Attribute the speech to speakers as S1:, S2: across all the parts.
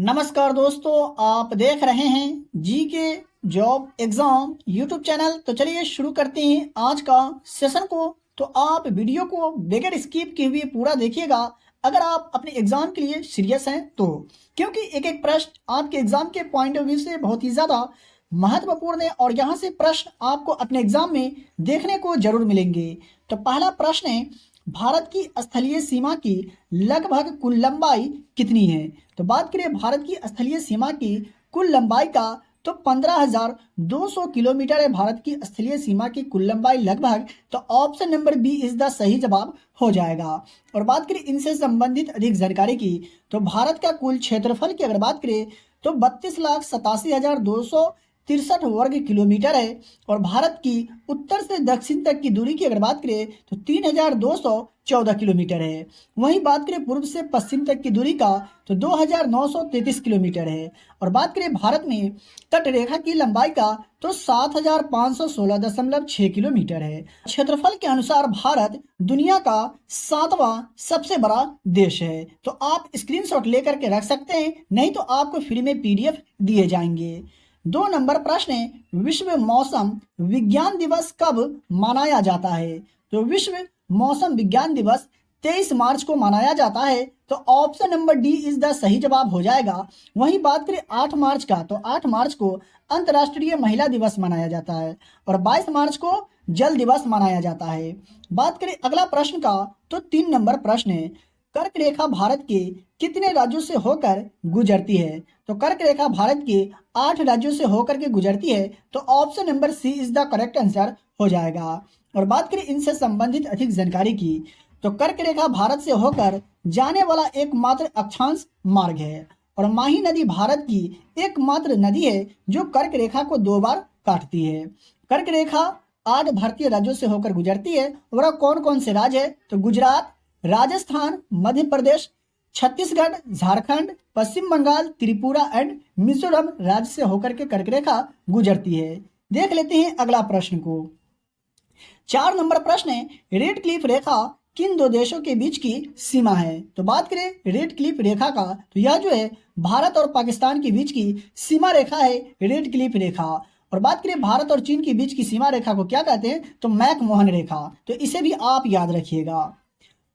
S1: नमस्कार दोस्तों, आप देख रहे हैं जी के जॉब एग्जाम यूट्यूब चैनल। तो चलिए शुरू करते हैं आज का सेशन को। तो आप वीडियो को बगैर स्किप किए हुए पूरा देखिएगा अगर आप अपने एग्जाम के लिए सीरियस हैं तो, क्योंकि एक एक प्रश्न आपके एग्जाम के पॉइंट ऑफ व्यू से बहुत ही ज़्यादा महत्वपूर्ण है और यहाँ से प्रश्न आपको अपने एग्जाम में देखने को जरूर मिलेंगे। तो पहला प्रश्न है, भारत की स्थलीय सीमा की लगभग कुल लंबाई कितनी है? तो बात करें भारत की स्थलीय सीमा की कुल लंबाई का, तो 15,200 किलोमीटर है भारत की स्थलीय सीमा की कुल लंबाई लगभग। तो option number B is the सही जवाब हो जाएगा। और बात करें इनसे संबंधित अधिक जानकारी की, तो भारत का कुल क्षेत्रफल की अगर बात करें तो 32,87,263 वर्ग किलोमीटर है। और भारत की उत्तर से दक्षिण तक की दूरी की अगर बात करें तो 3,214 किलोमीटर है। वहीं बात करें पूर्व से पश्चिम तक की दूरी का, तो 2,933 किलोमीटर है। और बात करें भारत में तट रेखा की लंबाई का, तो 7,516.6 किलोमीटर है। क्षेत्रफल के अनुसार भारत दुनिया का 7वां सबसे बड़ा देश है। तो आप स्क्रीनशॉट लेकर के रख सकते हैं, नहीं तो आपको फ्री में पीडीएफ दिए जाएंगे। 2 नंबर प्रश्न है, विश्व मौसम विज्ञान दिवस कब मनाया जाता है? तो विश्व मौसम विज्ञान दिवस 23 मार्च को मनाया जाता है। तो option number D is the सही जवाब हो जाएगा। वहीं बात करें 8 मार्च का, तो 8 मार्च को अंतर्राष्ट्रीय महिला दिवस मनाया जाता है और 22 मार्च को जल दिवस मनाया जाता है। बात करें अगला प्रश्न का, तो 3 नंबर प्रश्न है, कर्क रेखा भारत के कितने राज्यों से होकर गुजरती है? तो कर्क रेखा भारत के 8 राज्यों से होकर के गुजरती है। तो option number C is the correct answer हो जाएगा। और बात करें इनसे संबंधित अधिक जानकारी की, तो कर्क रेखा भारत से होकर जाने वाला एकमात्र अक्षांश मार्ग है। और माही नदी भारत की एकमात्र नदी है जो कर्क रेखा को 2 बार काटती है। कर्क रेखा 8 भारतीय राज्यों से होकर गुजरती है। वह कौन कौन से राज्य है? तो गुजरात, राजस्थान, मध्य प्रदेश, छत्तीसगढ़, झारखंड, पश्चिम बंगाल, त्रिपुरा एंड मिजोरम राज्य से होकर के कर्क रेखा गुजरती है। देख लेते हैं अगला प्रश्न को। 4 नंबर प्रश्न है, रेड क्लिफ रेखा किन 2 देशों के बीच की सीमा है? तो बात करें रेड क्लिफ रेखा का, तो यह जो है भारत और पाकिस्तान के बीच की सीमा रेखा है रेड क्लिफ रेखा। और बात करें भारत और चीन के बीच की सीमा रेखा को क्या कहते हैं? तो मैकमोहन रेखा। तो इसे भी आप याद रखिएगा।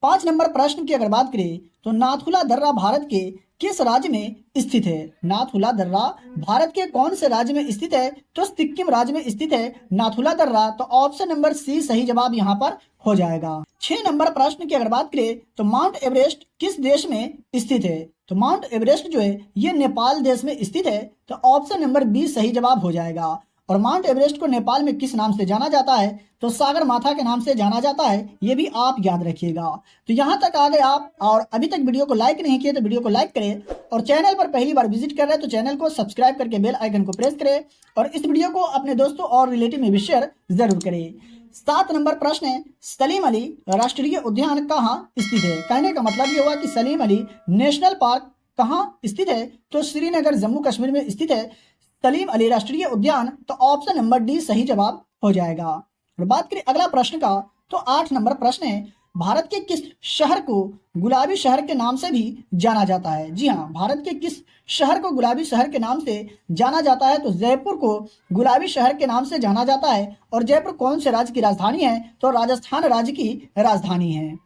S1: 5 नंबर प्रश्न की अगर बात करें, तो नाथुला दर्रा भारत के किस राज्य में स्थित है? नाथुला दर्रा भारत के कौन से राज्य में स्थित है? तो सिक्किम राज्य में स्थित है नाथुला दर्रा। तो ऑप्शन नंबर सी सही जवाब यहाँ पर हो जाएगा। 6 नंबर प्रश्न की अगर बात करें, तो माउंट एवरेस्ट किस देश में स्थित है? तो माउंट एवरेस्ट जो है ये नेपाल देश में स्थित है। तो ऑप्शन नंबर बी सही जवाब हो जाएगा। और माउंट एवरेस्ट को नेपाल में किस नाम से जाना जाता है? तो सागर माथा के नाम से जाना जाता है। ये भी आप याद रखिएगा। तो यहाँ तक आ गए आप और अभी तक वीडियो को लाइक नहीं किए तो वीडियो को लाइक करें, और चैनल पर पहली बार विजिट कर रहे हैं तो चैनल को सब्सक्राइब करके बेल आइकन को प्रेस करें, और इस वीडियो को अपने दोस्तों और रिलेटिव में भी शेयर जरूर करें। 7 नंबर प्रश्न है, सलीम अली राष्ट्रीय उद्यान कहाँ स्थित है? कहने का मतलब ये हुआ कि सलीम अली नेशनल पार्क कहाँ स्थित है? तो श्रीनगर जम्मू कश्मीर में स्थित है सलीम अली राष्ट्रीय उद्यान। तो ऑप्शन नंबर डी सही जवाब हो जाएगा। और बात करें अगला प्रश्न का, तो 8 नंबर प्रश्न है, भारत के किस शहर को गुलाबी शहर के नाम से भी जाना जाता है? जी हाँ, भारत के किस शहर को गुलाबी शहर के नाम से जाना जाता है? तो जयपुर को गुलाबी शहर के नाम से जाना जाता है। और जयपुर कौन से राज्य की राजधानी है? तो राजस्थान राज्य की राजधानी है।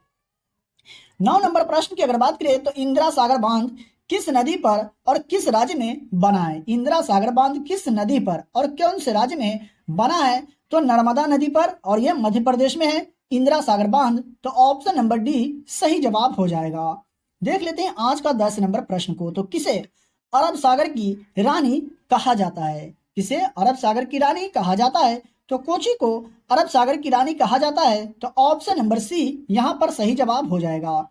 S1: 9 नंबर प्रश्न की अगर बात करें, तो इंदिरा सागर बांध किस नदी पर और किस राज्य में बना है? इंदिरा सागर बांध किस नदी पर और कौन से राज्य में बना है? तो नर्मदा नदी पर, और यह मध्य प्रदेश में है इंदिरा सागर बांध। तो ऑप्शन नंबर डी सही जवाब हो जाएगा। देख लेते हैं आज का 10 नंबर प्रश्न को, तो किसे अरब सागर की रानी कहा जाता है? किसे अरब सागर की रानी कहा जाता है? तो कोची को अरब सागर की रानी कहा जाता है। तो ऑप्शन नंबर सी यहाँ पर सही जवाब हो जाएगा।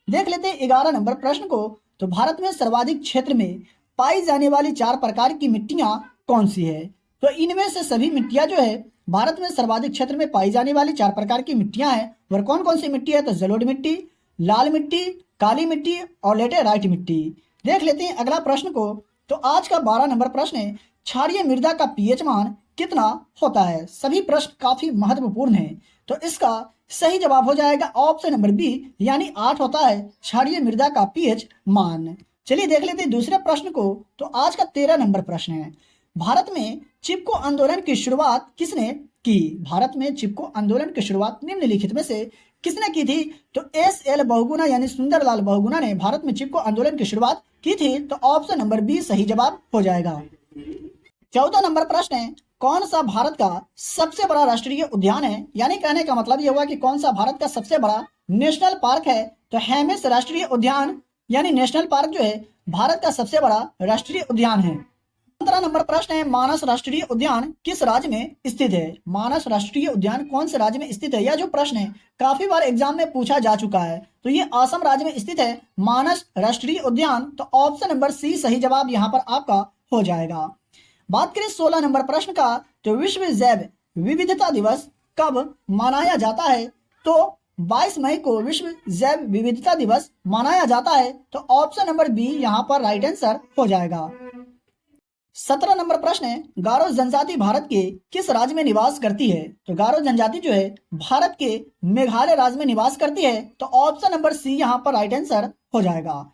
S1: देख लेते हैं 11 नंबर प्रश्न को, तो भारत में सर्वाधिक क्षेत्र में पाई जाने वाली 4 प्रकार की मिट्टियां कौन सी है? तो इनमें से सभी मिट्टियां जो है भारत में सर्वाधिक क्षेत्र में पाई जाने वाली 4 प्रकार की मिट्टियां हैं। वह कौन कौन सी मिट्टी है? तो जलोढ़ मिट्टी, लाल मिट्टी, काली मिट्टी और लेटेराइट मिट्टी। देख लेते हैं अगला प्रश्न को, तो आज का 12 नंबर प्रश्न है, क्षारीय मृदा का पीएच मान कितना होता है? सभी प्रश्न काफी महत्वपूर्ण है। तो इसका सही जवाब हो जाएगा ऑप्शन नंबर बी, यानी 8 होता है क्षारीय मृदा का पीएच मान। चलिए देख लेते हैं दूसरे प्रश्न को। तो आज का 13 नंबर प्रश्न है, भारत में चिपको आंदोलन की शुरुआत किसने की? भारत में चिपको आंदोलन की शुरुआत निम्नलिखित में से किसने की थी? तो एस.एल. बहुगुणा यानी सुंदरलाल बहुगुणा ने भारत में चिपको आंदोलन की शुरुआत की थी। तो ऑप्शन नंबर बी सही जवाब हो जाएगा। 14 नंबर प्रश्न है, कौन सा भारत का सबसे बड़ा राष्ट्रीय उद्यान है? यानी कहने का मतलब यह हुआ कि कौन सा भारत का सबसे बड़ा नेशनल पार्क है? तो हेमिस राष्ट्रीय उद्यान यानी नेशनल पार्क जो है भारत का सबसे बड़ा राष्ट्रीय उद्यान है। 15 नंबर प्रश्न है, मानस राष्ट्रीय उद्यान किस राज्य में स्थित है? मानस राष्ट्रीय उद्यान कौन से राज्य में स्थित है? यह जो प्रश्न है काफी बार एग्जाम में पूछा जा चुका है। तो ये असम राज्य में स्थित है मानस राष्ट्रीय उद्यान। तो ऑप्शन नंबर सी सही जवाब यहाँ पर आपका हो जाएगा। बात करें 16 नंबर प्रश्न का, तो विश्व जैव विविधता दिवस कब मनाया जाता है? तो 22 मई को विश्व जैव विविधता दिवस मनाया जाता है। तो ऑप्शन नंबर बी यहाँ पर राइट आंसर हो जाएगा। 17 नंबर प्रश्न है, गारो जनजाति भारत के किस राज्य में निवास करती है? तो गारो जनजाति जो है भारत के मेघालय राज्य में निवास करती है। तो ऑप्शन नंबर सी यहाँ पर राइट आंसर हो जाएगा।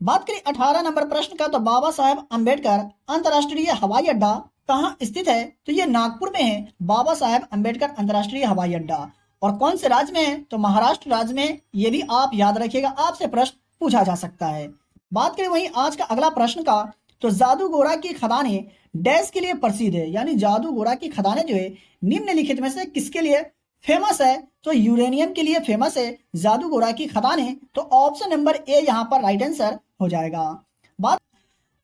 S1: बात करें 18 नंबर प्रश्न का, तो बाबा साहेब अंबेडकर अंतर्राष्ट्रीय हवाई अड्डा कहाँ स्थित है? तो ये नागपुर में है बाबा साहेब अंबेडकर अंतर्राष्ट्रीय हवाई अड्डा। और कौन से राज्य में है? तो महाराष्ट्र राज्य में। ये भी आप याद रखिएगा, आपसे प्रश्न पूछा जा सकता है। बात करें वहीं आज का अगला प्रश्न का, तो जादूगोरा की खदानें डैश के लिए प्रसिद्ध है? यानी जादूगोरा की खदानें जो है निम्नलिखित में से किसके लिए फेमस है? तो यूरेनियम के लिए फेमस है जादूगोरा की खदानें। तो ऑप्शन नंबर ए यहाँ पर राइट आंसर हो जाएगा।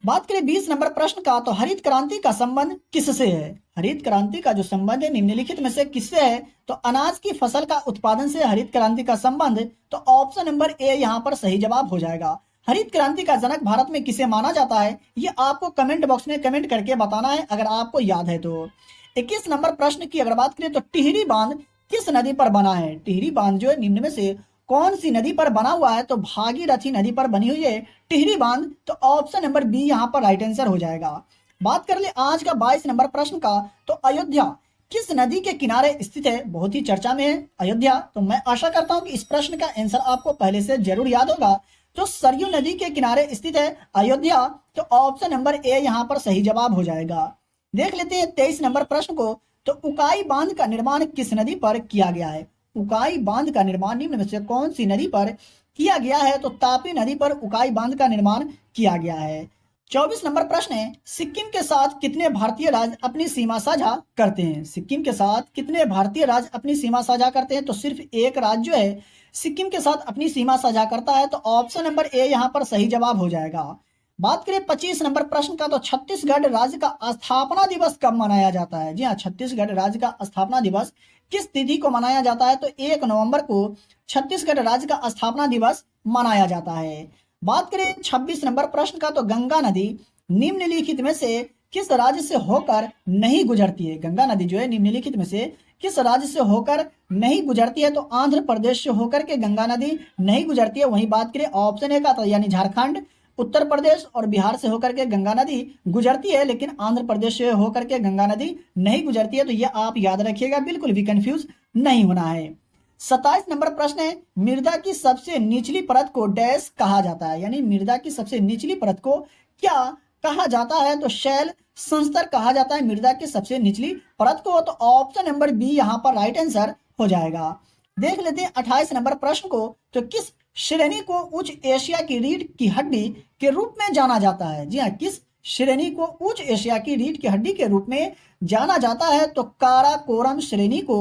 S1: बात करें 20 नंबर प्रश्न का, तो हरित क्रांति का संबंध किससे है? हरित क्रांति का जो संबंध है निम्नलिखित में से किससे है? तो अनाज की फसल का उत्पादन से हरित क्रांति का संबंध। तो ऑप्शन नंबर ए यहाँ पर सही जवाब हो जाएगा। हरित क्रांति का जनक भारत में किसे माना जाता है? ये आपको कमेंट बॉक्स में कमेंट करके बताना है अगर आपको याद है तो। 21 नंबर प्रश्न की अगर बात करें, तो टिहरी बांध किस नदी पर बना है? टिहरी बांध जो है निम्न में से कौन सी नदी पर बना हुआ है? तो भागीरथी नदी पर बनी हुई है टिहरी बांध। तो ऑप्शन नंबर बी यहाँ पर राइट आंसर हो जाएगा। बात कर ले आज का 22 नंबर प्रश्न का, तो अयोध्या किस नदी के किनारे स्थित है? बहुत ही चर्चा में है अयोध्या। तो मैं आशा करता हूं कि इस प्रश्न का आंसर आपको पहले से जरूर याद होगा। तो सरयू नदी के किनारे स्थित है अयोध्या। तो ऑप्शन नंबर ए यहाँ पर सही जवाब हो जाएगा। देख लेते हैं 23 नंबर प्रश्न को, तो उकाई बांध का निर्माण किस नदी पर किया गया है? उकाई बांध का निर्माण निम्न में से कौन सी नदी पर किया गया है? तो तापी नदी पर उकाई बांध का निर्माण किया गया है। 24 नंबर प्रश्न है, सिक्किम के साथ कितने भारतीय राज्य अपनी सीमा साझा करते हैं? सिक्किम के साथ कितने भारतीय राज्य अपनी सीमा साझा करते हैं? तो सिर्फ एक राज्य जो है सिक्किम के साथ अपनी सीमा साझा करता है। तो ऑप्शन नंबर ए यहाँ पर सही जवाब हो जाएगा। बात करें 25 नंबर प्रश्न का, तो छत्तीसगढ़ राज्य का स्थापना दिवस कब मनाया जाता है? जी हाँ, छत्तीसगढ़ राज्य का स्थापना दिवस किस तिथि को मनाया जाता है? तो 1 नवंबर को छत्तीसगढ़ राज्य का स्थापना दिवस मनाया जाता है। बात करें 26 नंबर प्रश्न का, तो गंगा नदी निम्नलिखित में से किस राज्य से होकर नहीं गुजरती है? गंगा नदी जो है निम्नलिखित में से किस राज्य से होकर नहीं गुजरती है? तो आंध्र प्रदेश से होकर के गंगा नदी नहीं गुजरती है। वहीं बात करें ऑप्शन ए का, तो यानी झारखंड, उत्तर प्रदेश और बिहार से होकर के गंगा नदी गुजरती है, लेकिन आंध्र प्रदेश से होकर के गंगा नदी नहीं गुजरती है। तो ये आप याद रखिएगा, बिल्कुल भी कंफ्यूज नहीं होना है। 27 नंबर प्रश्न है, मृदा की सबसे निचली परत को डैश कहा जाता है? यानी मृदा की सबसे निचली परत को क्या कहा जाता है? तो शैल संस्तर कहा जाता है मृदा की सबसे निचली परत को। तो ऑप्शन नंबर बी यहाँ पर राइट आंसर हो जाएगा। देख लेते हैं 28 नंबर प्रश्न को, तो किस श्रेणी को उच्च एशिया की रीढ़ की हड्डी के रूप में जाना जाता है? जी हाँ, किस श्रेणी को उच्च एशिया की रीढ़ की हड्डी के रूप में जाना जाता है? तो काराकोरम श्रेणी को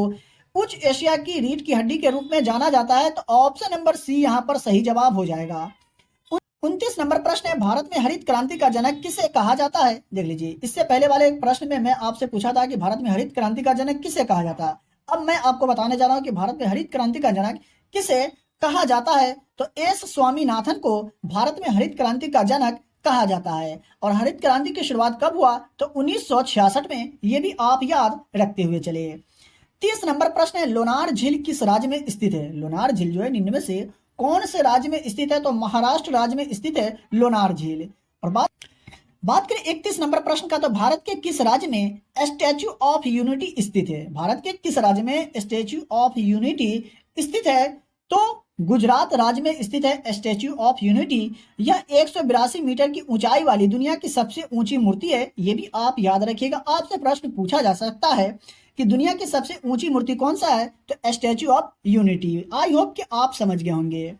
S1: उच्च एशिया की रीढ़ की हड्डी के रूप में जाना जाता है। तो ऑप्शन नंबर सी यहाँ पर सही जवाब हो जाएगा। 29 नंबर प्रश्न है, भारत में हरित क्रांति का जनक किसे कहा जाता है? देख लीजिए, इससे पहले वाले प्रश्न में मैं आपसे पूछा था कि भारत में हरित क्रांति का जनक किसे कहा जाता है। अब मैं आपको बताने जा रहा हूं कि भारत में हरित क्रांति का जनक किसे कहा जाता है। तो एस स्वामीनाथन को भारत में हरित क्रांति का जनक कहा जाता है। और हरित क्रांति की शुरुआत कब हुआ? तो 1966 में। ये भी आप याद रखते हुए चलिए। 30 नंबर प्रश्न है, लोनार झील किस राज्य में स्थित है? लोनार झील जो है निम्न में से कौन से राज्य में स्थित है? तो महाराष्ट्र राज्य में स्थित है लोनार झील। और बात करें 31 नंबर प्रश्न का, तो भारत के किस राज्य में स्टैच्यू ऑफ यूनिटी स्थित है? भारत के किस राज्य में स्टैच्यू ऑफ यूनिटी स्थित है? तो गुजरात राज्य में स्थित है स्टैच्यू ऑफ यूनिटी। यह 182 मीटर की ऊंचाई वाली दुनिया की सबसे ऊंची मूर्ति है। ये भी आप याद रखिएगा, आपसे प्रश्न पूछा जा सकता है कि दुनिया की सबसे ऊंची मूर्ति कौन सा है, तो statue of unity. I hope कि आप समझ गए होंगे।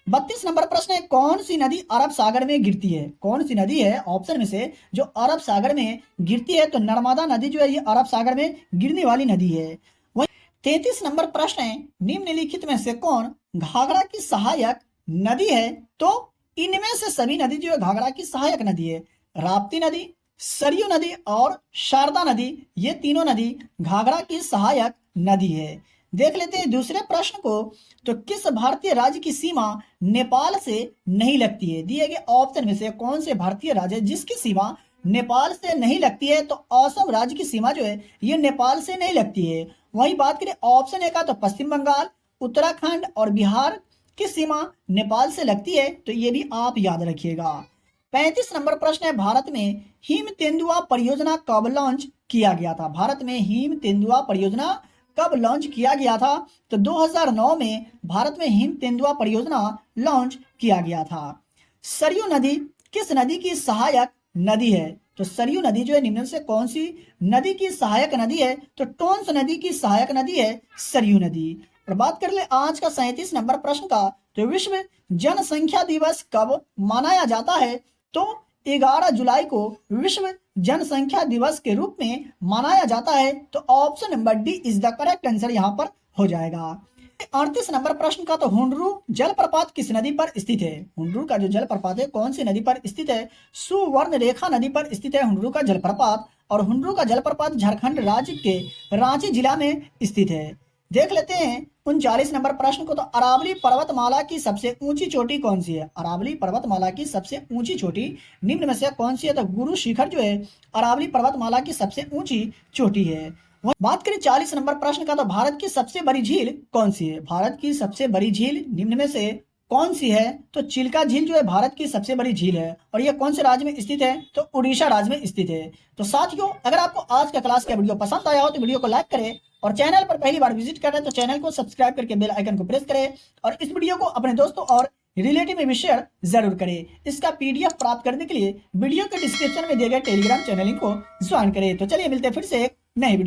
S1: 32 नंबर प्रश्न है, कौन सी नदी अरब सागर में गिरती है? कौन सी नदी है ऑप्शन में से जो अरब सागर में गिरती है? तो नर्मदा नदी जो है ये अरब सागर में गिरने वाली नदी है। वही 33 नंबर प्रश्न है, निम्नलिखित में से कौन घाघरा की सहायक नदी है? तो इनमें से सभी नदी जो है घाघरा की सहायक नदी है। राप्ती नदी, सरयू नदी और शारदा नदी, ये तीनों नदी घाघरा की सहायक नदी है। देख लेते हैं दूसरे प्रश्न को, तो किस भारतीय राज्य की सीमा नेपाल से नहीं लगती है? दिए गए ऑप्शन में से कौन से भारतीय राज्य है जिसकी सीमा नेपाल से नहीं लगती है? तो असम राज्य की सीमा जो है ये नेपाल से नहीं लगती है। वही बात करें ऑप्शन ए का, तो पश्चिम बंगाल, उत्तराखंड और बिहार की सीमा नेपाल से लगती है। तो ये भी आप याद रखिएगा। 35 नंबर प्रश्न है, भारत में हिम तेंदुआ परियोजना कब लॉन्च किया गया था? भारत में हिम तेंदुआ परियोजना कब लॉन्च किया गया था? तो 2009 में भारत में हिम तेंदुआ परियोजना लॉन्च किया गया था। सरयू नदी किस नदी की सहायक नदी है? तो सरयू नदी जो है निम्न से कौन सी नदी की सहायक नदी है? तो टोंस नदी की सहायक नदी है सरयू नदी। और बात कर ले आज का 37 नंबर प्रश्न का, तो विश्व जनसंख्या दिवस कब मनाया जाता है? तो 11 जुलाई को विश्व जनसंख्या दिवस के रूप में मनाया जाता है। तो option number D is the correct answer यहाँ पर हो जाएगा। 38 नंबर प्रश्न का, तो हुंडरू जलप्रपात किस नदी पर स्थित है? हुंडरू का जो जलप्रपात है कौन सी नदी पर स्थित है? सुवर्ण रेखा नदी पर स्थित है हुंडरू का जलप्रपात। और हुंडरू का जलप्रपात झारखंड राज्य के रांची जिला में स्थित है। देख लेते हैं 39 नंबर प्रश्न को, तो अरावली पर्वतमाला की सबसे ऊंची चोटी कौन सी है? अरावली पर्वतमाला की सबसे ऊंची चोटी निम्न में से कौन सी है? तो गुरु शिखर जो है अरावली पर्वतमाला की सबसे ऊंची चोटी है। बात करें 40 नंबर प्रश्न का, तो भारत की सबसे बड़ी झील कौन सी है? भारत की सबसे बड़ी झील निम्न में से कौन सी है? तो चिल्का झील जो है भारत की सबसे बड़ी झील है। और यह कौन से राज्य में स्थित है? तो उड़ीसा राज्य में स्थित है। तो साथियों, अगर आपको आज का क्लास का वीडियो पसंद आया हो तो वीडियो को लाइक करें, और चैनल पर पहली बार विजिट कर रहे हैं तो चैनल को सब्सक्राइब करके बेल आइकन को प्रेस करें, और इस वीडियो को अपने दोस्तों और रिलेटिव में भी शेयर जरूर करें। इसका पीडीएफ प्राप्त करने के लिए वीडियो के डिस्क्रिप्शन में दिए गए टेलीग्राम चैनल को ज्वाइन करें। तो चलिए मिलते हैं फिर से एक नई वीडियो।